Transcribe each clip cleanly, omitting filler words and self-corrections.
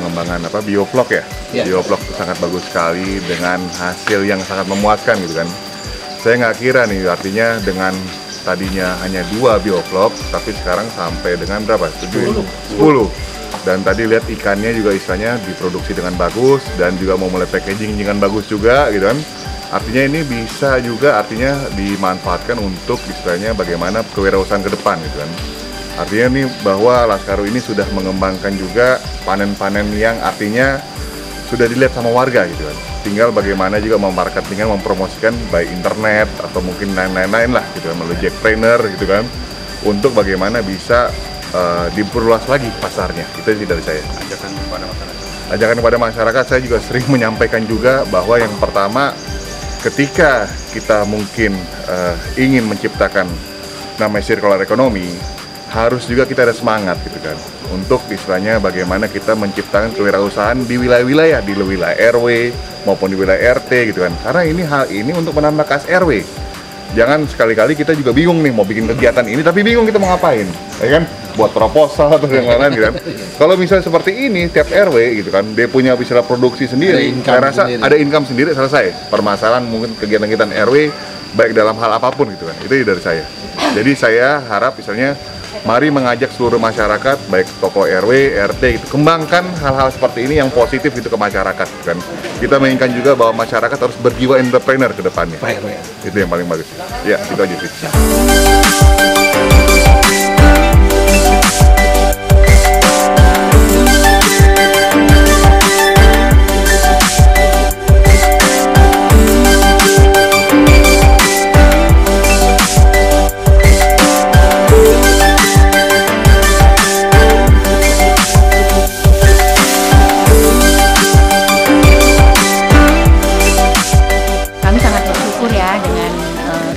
pengembangan bioflok ya. Bioflok itu sangat bagus sekali dengan hasil yang sangat memuaskan gitu kan. Saya nggak kira nih, artinya dengan tadinya hanya 2 bioflok, tapi sekarang sampai dengan berapa? 10. Dan tadi lihat ikannya juga istilahnya diproduksi dengan bagus dan juga mau mulai packaging dengan bagus juga gitu kan. Artinya ini bisa juga artinya dimanfaatkan untuk istilahnya bagaimana kewirausahaan ke depan gitu kan. Artinya nih bahwa Laskarus ini sudah mengembangkan juga panen-panen yang artinya sudah dilihat sama warga gitu kan. Tinggal bagaimana juga memarketingkan, mempromosikan baik internet atau mungkin lain-lain lah gitu kan, melalui Jackpreneur gitu kan, untuk bagaimana bisa diperluas lagi pasarnya. Itu sih dari saya. Ajakan kepada masyarakat saya juga sering menyampaikan juga bahwa yang pertama, ketika kita mungkin ingin menciptakan namanya circular economy, harus juga kita ada semangat gitu kan, untuk istilahnya bagaimana kita menciptakan kewirausahaan di wilayah-wilayah, di wilayah RW maupun di wilayah RT gitu kan. Karena hal ini untuk menambah kas RW. Jangan sekali-kali kita juga bingung nih mau bikin kegiatan ini tapi bingung kita mau ngapain, ya kan? Buat proposal atau yang lain-lain gitu kan. Kalau misalnya seperti ini tiap RW gitu kan, dia punya bisa produksi sendiri, saya rasa sendiri. Ada income sendiri, selesai permasalahan mungkin kegiatan-kegiatan RW baik dalam hal apapun gitu kan. Itu dari saya. Jadi saya harap misalnya mari mengajak seluruh masyarakat, baik tokoh RW, RT, gitu, kembangkan hal-hal seperti ini yang positif itu ke masyarakat kan. Kita menginginkan juga bahwa masyarakat harus berjiwa entrepreneur ke depannya. Baik. Itu yang paling bagus. Ya, itu aja sih.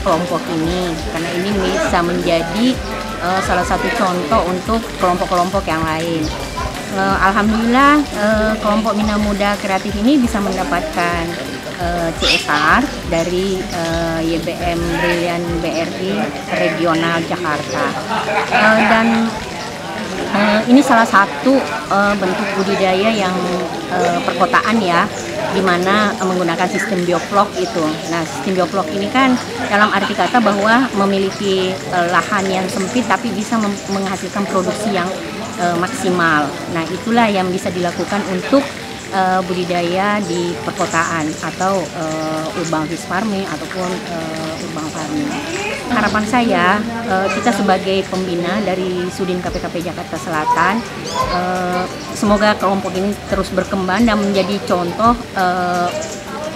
Kelompok ini, karena ini bisa menjadi salah satu contoh untuk kelompok-kelompok yang lain. Alhamdulillah kelompok Bina Muda Kreatif ini bisa mendapatkan CSR dari YBM Brilian BRI Regional Jakarta, dan ini salah satu bentuk budidaya yang perkotaan ya, di mana menggunakan sistem bioflok itu. Nah, sistem bioflok ini kan dalam arti kata bahwa memiliki lahan yang sempit tapi bisa menghasilkan produksi yang maksimal. Nah, itulah yang bisa dilakukan untuk budidaya di perkotaan atau urban fish farming ataupun urban farming. Harapan saya, kita sebagai pembina dari Sudin KPKP Jakarta Selatan, semoga kelompok ini terus berkembang dan menjadi contoh,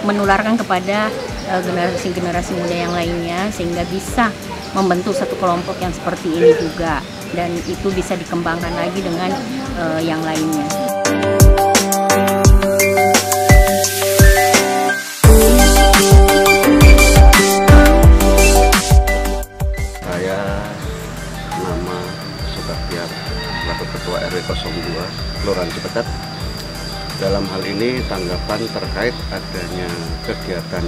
menularkan kepada generasi-generasi muda yang lainnya, sehingga bisa membentuk satu kelompok yang seperti ini juga, dan itu bisa dikembangkan lagi dengan yang lainnya. Ketua RW 02 Kelurahan Cipetet. Dalam hal ini tanggapan terkait adanya kegiatan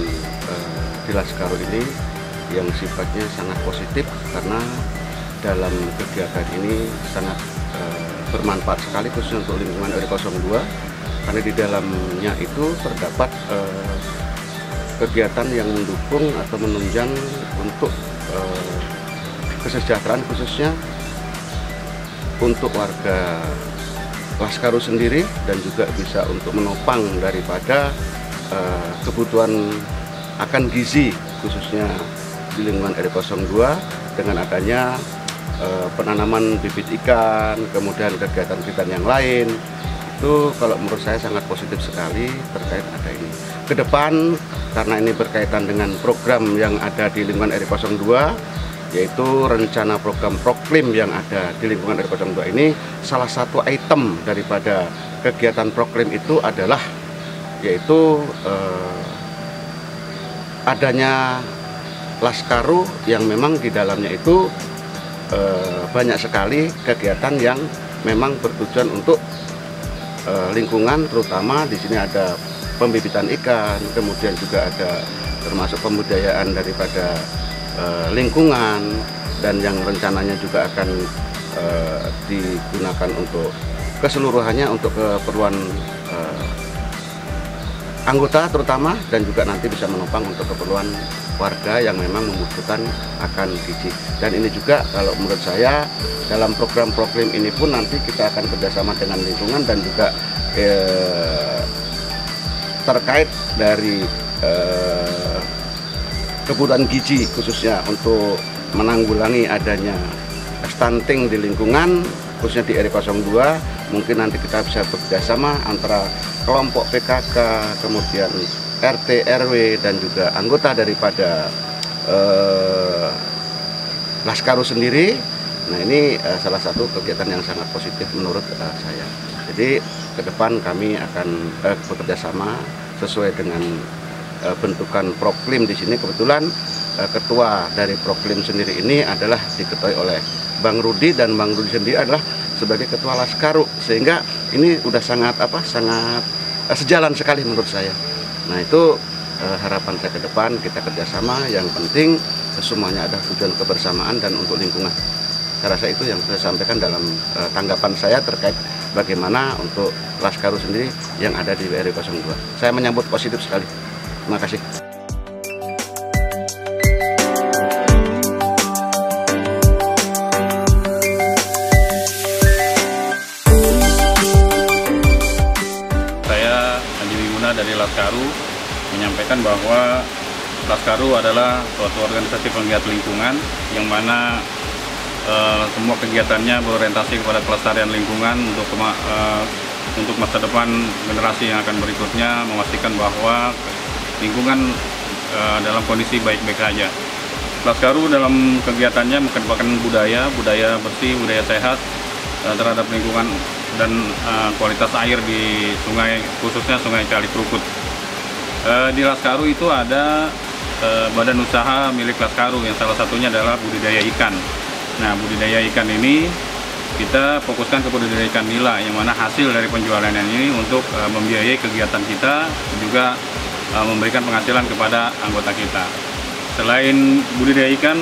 di Laskarus ini yang sifatnya sangat positif, karena dalam kegiatan ini sangat bermanfaat sekali khususnya untuk lingkungan RW 02, karena di dalamnya itu terdapat kegiatan yang mendukung atau menunjang untuk kesejahteraan khususnya untuk warga Laskarus sendiri, dan juga bisa untuk menopang daripada kebutuhan akan gizi khususnya di lingkungan RW 02 dengan adanya penanaman bibit ikan, kemudian kegiatan-kegiatan yang lain. Itu kalau menurut saya sangat positif sekali terkait ada ini. Ke depan, karena ini berkaitan dengan program yang ada di lingkungan RW 02, yaitu rencana program Proklim yang ada di lingkungan RW 02 ini, salah satu item daripada kegiatan Proklim itu adalah yaitu adanya Laskarus yang memang di dalamnya itu banyak sekali kegiatan yang memang bertujuan untuk lingkungan, terutama di sini ada pembibitan ikan, kemudian juga ada termasuk pembudayaan daripada lingkungan, dan yang rencananya juga akan digunakan untuk keseluruhannya untuk keperluan anggota terutama, dan juga nanti bisa menopang untuk keperluan warga yang memang membutuhkan akan gizi. Dan ini juga kalau menurut saya dalam program proklim ini pun nanti kita akan kerjasama dengan lingkungan dan juga terkait dari kebutuhan gizi khususnya untuk menanggulangi adanya stunting di lingkungan khususnya di RW 02. Mungkin nanti kita bisa bekerjasama antara kelompok PKK, kemudian RT, RW, dan juga anggota daripada Laskaru sendiri. Nah, ini salah satu kegiatan yang sangat positif menurut saya. Jadi ke depan kami akan bekerja sama sesuai dengan bentukan proklim di sini. Kebetulan ketua dari proklim sendiri ini adalah diketuai oleh Bang Rudi, dan Bang Rudi sendiri adalah sebagai ketua Laskaru, sehingga ini udah sangat sejalan sekali menurut saya. Nah, itu harapan saya ke depan, kita kerjasama, yang penting semuanya ada tujuan kebersamaan dan untuk lingkungan. Saya rasa itu yang saya sampaikan dalam tanggapan saya terkait bagaimana untuk Laskaru sendiri yang ada di RW 02. Saya menyambut positif sekali. Terima kasih. Dari Laskaru menyampaikan bahwa Laskaru adalah suatu organisasi penggiat lingkungan yang mana semua kegiatannya berorientasi kepada pelestarian lingkungan untuk masa depan generasi yang akan berikutnya, memastikan bahwa lingkungan dalam kondisi baik-baik saja. Laskaru dalam kegiatannya mengedepankan budaya bersih, budaya sehat terhadap lingkungan dan kualitas air di sungai, khususnya Sungai Kali Krukut. Di Laskaru itu ada badan usaha milik Laskaru yang salah satunya adalah budidaya ikan. Nah, budidaya ikan ini kita fokuskan ke budidaya ikan nila, yang mana hasil dari penjualannya ini untuk membiayai kegiatan kita, juga memberikan penghasilan kepada anggota kita. Selain budidaya ikan,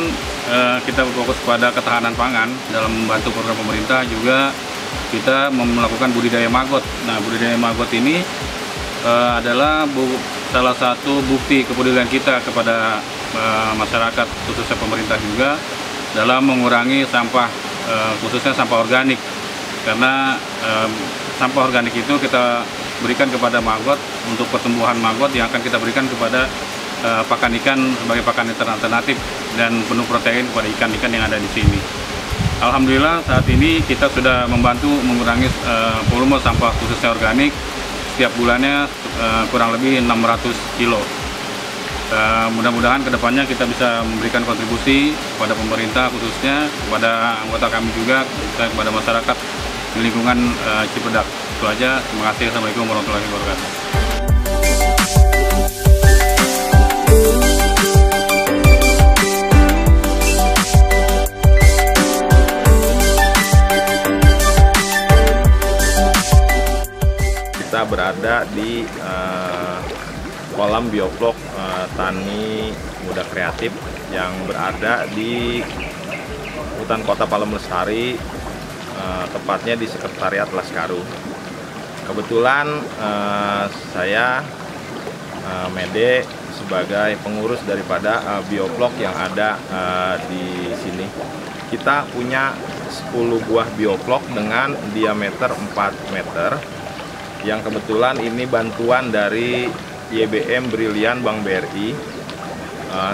kita berfokus pada ketahanan pangan. Dalam membantu program pemerintah juga kita melakukan budidaya maggot. Nah, budidaya maggot ini adalah salah satu bukti kepedulian kita kepada masyarakat, khususnya pemerintah juga, dalam mengurangi sampah, khususnya sampah organik. Karena sampah organik itu kita berikan kepada maggot untuk pertumbuhan maggot yang akan kita berikan kepada pakan ikan sebagai pakan alternatif dan penuh protein kepada ikan-ikan yang ada di sini. Alhamdulillah saat ini kita sudah membantu mengurangi volume sampah khususnya organik setiap bulannya kurang lebih 600 kilo. Mudah-mudahan kedepannya kita bisa memberikan kontribusi kepada pemerintah, khususnya kepada anggota kami juga, kepada masyarakat di lingkungan Cipedak. Itu aja. Terima kasih. Assalamualaikum warahmatullahi wabarakatuh. Kita berada di kolam biovlog Tani Muda Kreatif yang berada di Hutan Kota Palem Lestari, tepatnya di Sekretariat Laskaru. Kebetulan saya Mede sebagai pengurus daripada biovlog yang ada di sini. Kita punya 10 buah biovlog dengan diameter 4 meter. Yang kebetulan ini bantuan dari YBM Brilian Bank BRI.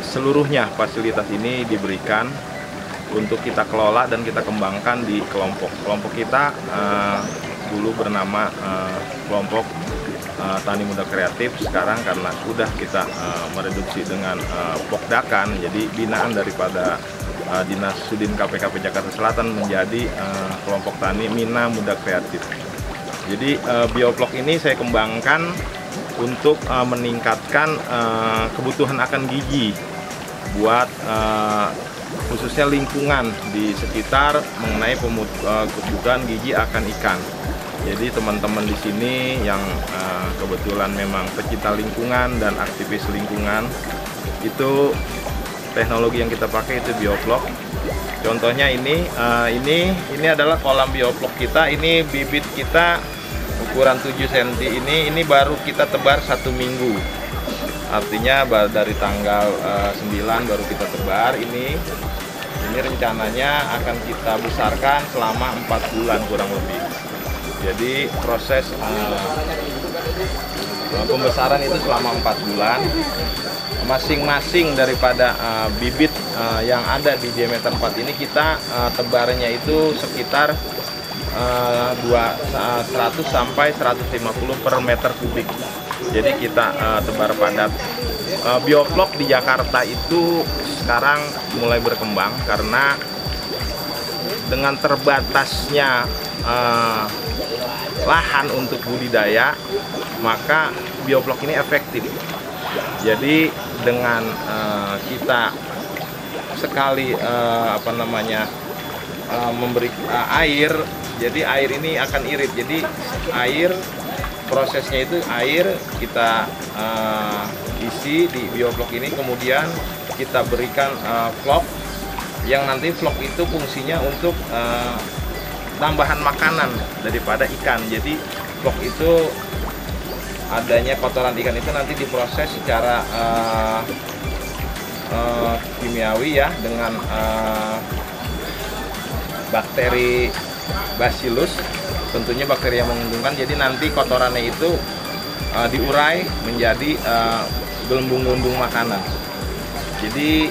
Seluruhnya fasilitas ini diberikan untuk kita kelola dan kita kembangkan di kelompok. Kelompok kita dulu bernama kelompok Tani Muda Kreatif. Sekarang karena sudah kita mereduksi dengan Pokdakan, jadi binaan daripada Dinas Sudin KPKP Jakarta Selatan menjadi kelompok Tani Mina Muda Kreatif. Jadi biovlog ini saya kembangkan untuk meningkatkan kebutuhan akan gizi buat khususnya lingkungan di sekitar mengenai kebutuhan gizi akan ikan. Jadi teman-teman di sini yang kebetulan memang pecinta lingkungan dan aktivis lingkungan, itu teknologi yang kita pakai itu biovlog. Contohnya ini adalah kolam bioblok kita. Ini bibit kita ukuran 7 cm. Ini baru kita tebar 1 minggu. Artinya dari tanggal 9 baru kita tebar. Ini rencananya akan kita besarkan selama 4 bulan kurang lebih. Jadi proses pembesaran itu selama 4 bulan. Masing-masing daripada bibit yang ada di diameter 4 ini kita tebarnya itu sekitar 100 sampai 150 per meter kubik. Jadi kita tebar padat. Bioblok di Jakarta itu sekarang mulai berkembang karena dengan terbatasnya lahan untuk budidaya, maka bioblok ini efektif. Jadi dengan kita sekali memberi air, jadi air ini akan irit. Jadi air, prosesnya itu air kita isi di bioblok ini, kemudian kita berikan vlog, yang nanti vlog itu fungsinya untuk tambahan makanan daripada ikan. Jadi vlog itu adanya kotoran ikan itu nanti diproses secara kimiawi ya, dengan bakteri Bacillus, tentunya bakteri yang menguntungkan. Jadi nanti kotorannya itu diurai menjadi gelembung-gelembung makanan. Jadi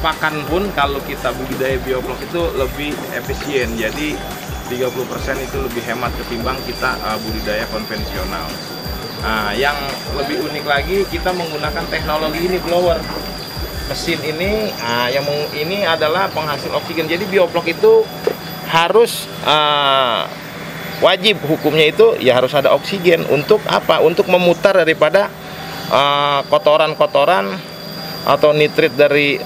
pakan pun kalau kita budidaya bioblok itu lebih efisien. Jadi 30% itu lebih hemat ketimbang kita budidaya konvensional. Nah, yang lebih unik lagi, kita menggunakan teknologi ini, blower. Mesin ini, ini adalah penghasil oksigen. Jadi bioblok itu harus wajib hukumnya itu ya harus ada oksigen. Untuk apa? Untuk memutar daripada kotoran-kotoran atau nitrit dari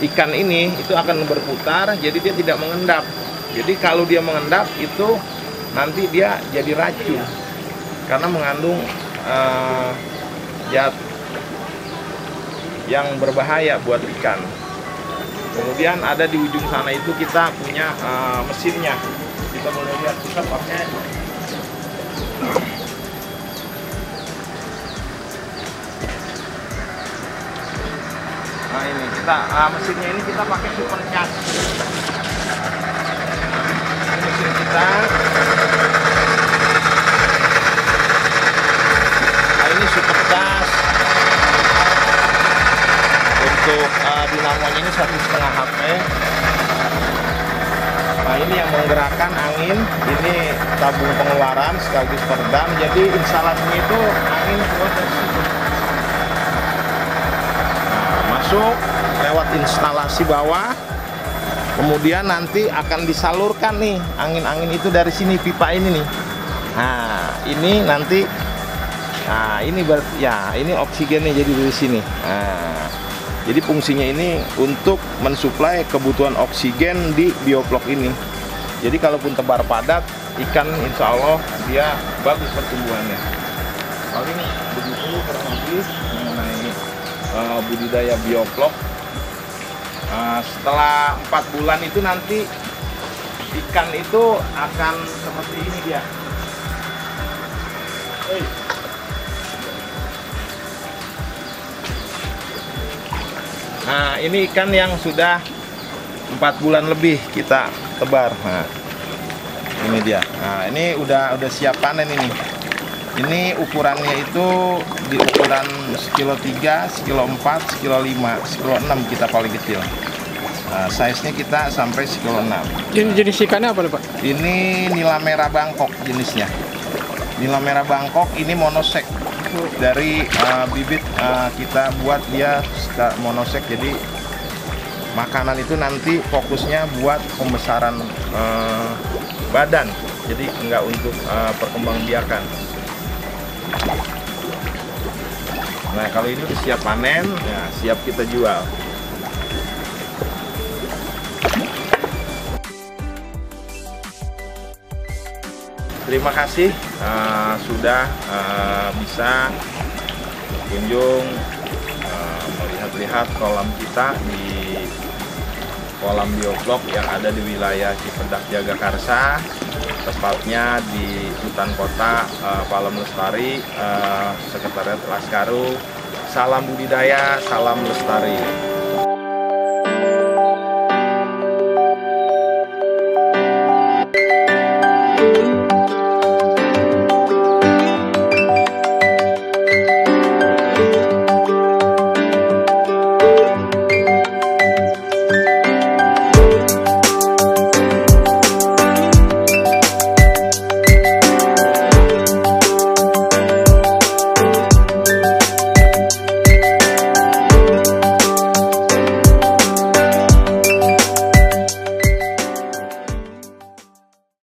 ikan ini, itu akan berputar. Jadi dia tidak mengendap. Jadi kalau dia mengendap itu nanti dia jadi racun karena mengandung zat yang berbahaya buat ikan. Kemudian ada di ujung sana itu kita punya mesinnya. Kita boleh lihat, kita pakai ini kita mesinnya ini kita pakai super charge. Mesin kita. Nah, ini super charge. Untuk dinamonya ini 1,5 HP. Nah, ini yang menggerakkan angin. Ini tabung pengeluaran sekaligus peredam. Jadi instalasinya itu angin keluar dari situ. Nah, masuk lewat instalasi bawah. Kemudian nanti akan disalurkan nih angin-angin itu dari sini, pipa ini nih. Nah, ini nanti, ini oksigennya jadi dari sini. Nah, jadi fungsinya ini untuk mensuplai kebutuhan oksigen di bioblok ini. Jadi kalaupun tebar padat, ikan insya Allah dia bagus pertumbuhannya. Paling begitu kurang lebih mengenai budidaya bioblok. Setelah 4 bulan itu nanti ikan itu akan seperti ini dia. Nah, ini ikan yang sudah 4 bulan lebih kita tebar. Nah, ini dia. Nah, ini udah siap panen ini. Ini ukurannya itu di ukuran 1,3 kg, 1,4 kg, 1,5 kg, 1,6 kg kita paling kecil. Nah, size-nya kita sampai 1,6 kg. Jenis ikannya apa, Pak? Ini nila merah Bangkok jenisnya. Nila merah Bangkok ini monosek. Dari bibit kita buat dia monosek. Jadi makanan itu nanti fokusnya buat pembesaran badan. Jadi enggak untuk perkembangbiakan. Nah, kalau ini udah siap panen, ya siap kita jual. Terima kasih sudah bisa kunjung melihat-lihat kolam kita di kolam bioblok yang ada di wilayah Cipedak Jagakarsa, tepatnya di Hutan Kota Palem Lestari, Sekretariat Laskaru. Salam budidaya, salam lestari.